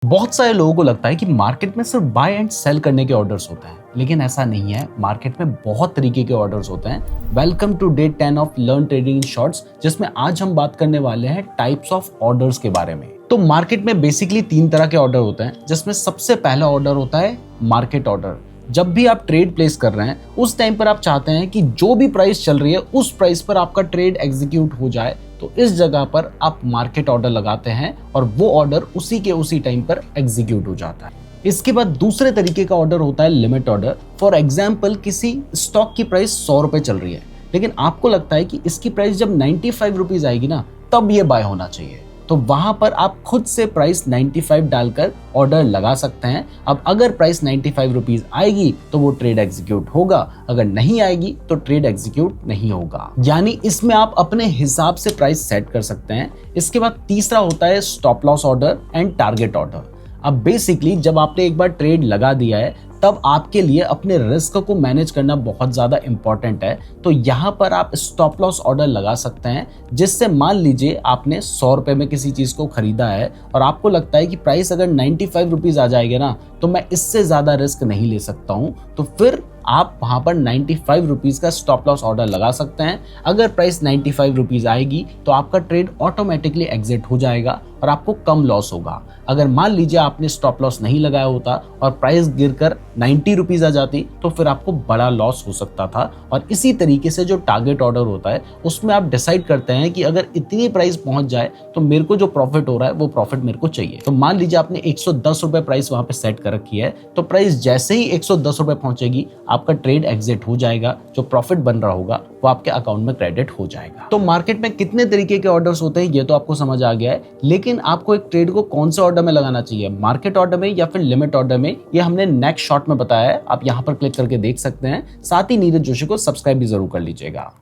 बहुत सारे लोगों को लगता है कि मार्केट में सिर्फ बाय एंड सेल करने के ऑर्डर्स होते हैं, लेकिन ऐसा नहीं है। मार्केट में बहुत तरीके के ऑर्डर्स होते हैं। Welcome to day 10 of learn trading in shorts, जिसमें आज हम बात करने वाले हैं टाइप्स ऑफ ऑर्डर्स के बारे में। तो मार्केट में बेसिकली 3 तरह के ऑर्डर होते हैं, जिसमें सबसे पहला ऑर्डर होता है मार्केट ऑर्डर। जब भी आप ट्रेड प्लेस कर रहे हैं उस टाइम पर आप चाहते हैं कि जो भी प्राइस चल रही है उस प्राइस पर आपका ट्रेड एग्जीक्यूट हो जाए, तो इस जगह पर आप मार्केट ऑर्डर लगाते हैं और वो ऑर्डर उसी के उसी टाइम पर एग्जीक्यूट हो जाता है। इसके बाद दूसरे तरीके का ऑर्डर होता है लिमिट ऑर्डर। फॉर एग्जाम्पल, किसी स्टॉक की प्राइस 100 रुपए चल रही है, लेकिन आपको लगता है कि इसकी प्राइस जब 95 रुपीज आएगी ना, तब ये बाय होना चाहिए, तो वहां पर आप खुद से प्राइस 95 डालकर ऑर्डर लगा सकते हैं। अब अगर प्राइस 95 रुपीज आएगी तो वो ट्रेड एग्जीक्यूट होगा, अगर नहीं आएगी तो ट्रेड एग्जीक्यूट नहीं होगा। यानी इसमें आप अपने हिसाब से प्राइस सेट कर सकते हैं। इसके बाद तीसरा होता है stop loss order and target order. अब बेसिकली जब आपने एक बार ट्रेड लगा दिया है, तब आपके लिए अपने रिस्क को मैनेज करना बहुत ज़्यादा इंपॉर्टेंट है। तो यहाँ पर आप स्टॉप लॉस ऑर्डर लगा सकते हैं, जिससे मान लीजिए आपने 100 रुपये में किसी चीज़ को खरीदा है और आपको लगता है कि प्राइस अगर 95 रुपीज़ आ जाएगा ना, तो मैं इससे ज़्यादा रिस्क नहीं ले सकता हूँ, तो फिर आप वहाँ पर 95 रुपीज़ का स्टॉप लॉस ऑर्डर लगा सकते हैं। अगर प्राइस 95 रुपीज़ आएगी तो आपका ट्रेड ऑटोमेटिकली एग्जिट हो जाएगा और आपको कम लॉस होगा। अगर मान लीजिए आपने स्टॉप लॉस नहीं लगाया होता और प्राइस गिरकर 90 रुपीज़ आ जाती, तो फिर आपको बड़ा लॉस हो सकता था। और इसी तरीके से जो टारगेट ऑर्डर होता है, उसमें आप डिसाइड करते हैं कि अगर इतनी प्राइस पहुंच जाए तो मेरे को जो प्रॉफिट हो रहा है वो प्रॉफिट मेरे को चाहिए। तो मान लीजिए आपने 110 रुपये प्राइस वहां पे सेट कर रखी है, तो प्राइस जैसे ही 110 रुपये पहुंचेगी, आपका ट्रेड एग्जिट हो जाएगा। जो प्रॉफिट बन रहा होगा वो आपके अकाउंट में क्रेडिट हो जाएगा। तो मार्केट में कितने तरीके के ऑर्डर्स होते हैं ये तो आपको समझ आ गया है, लेकिन आपको एक ट्रेड को कौन से ऑर्डर में लगाना चाहिए, मार्केट ऑर्डर में या फिर लिमिट ऑर्डर में, ये हमने नेक्स्ट शॉर्ट में बताया है। आप यहाँ पर क्लिक करके देख सकते हैं। साथ ही नीरज जोशी को सब्सक्राइब भी जरूर कर लीजिएगा।